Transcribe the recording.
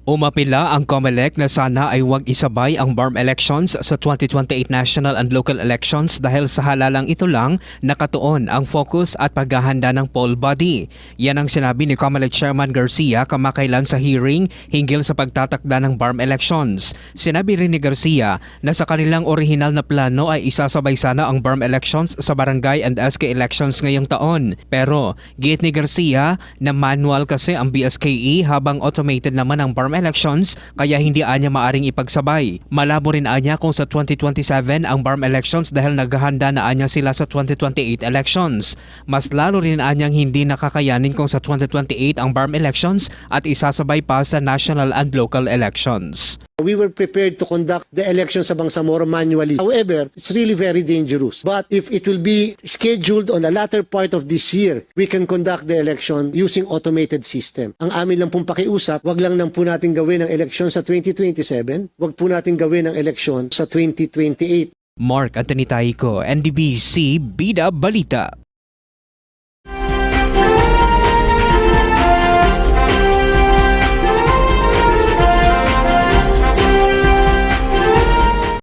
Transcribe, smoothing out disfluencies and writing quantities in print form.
Umapila ang COMELEC na sana ay huwag isabay ang BARM elections sa 2028 national and local elections dahil sa halalang ito lang nakatuon ang focus at paghahanda ng poll body. Yan ang sinabi ni COMELEC Chairman Garcia kamakailan sa hearing hinggil sa pagtatakda ng BARM elections. Sinabi rin ni Garcia na sa kanilang orihinal na plano ay isasabay sana ang BARM elections sa barangay and SK elections ngayong taon. Pero giit ni Garcia na manual kasi ang BSKE habang automated naman ang BARM elections kaya hindi anya maaring ipagsabay. Malabo rin anya kung sa 2027 ang BARM elections dahil naghahanda na anya sila sa 2028 elections. Mas lalo rin anyang hindi nakakayanin kung sa 2028 ang BARM elections at isasabay pa sa national and local elections. We were prepared to conduct the elections sa Bangsamoro manually. However, it's really very dangerous. But if it will be scheduled on the latter part of this year, we can conduct the election using automated system. Ang amin lang pong pakiusap, wag lang nang po natin gawin ang eleksyon sa 2027, wag po natin gawin ang eleksyon sa 2028. Mark Anthony Taico, NDBC Bida Balita.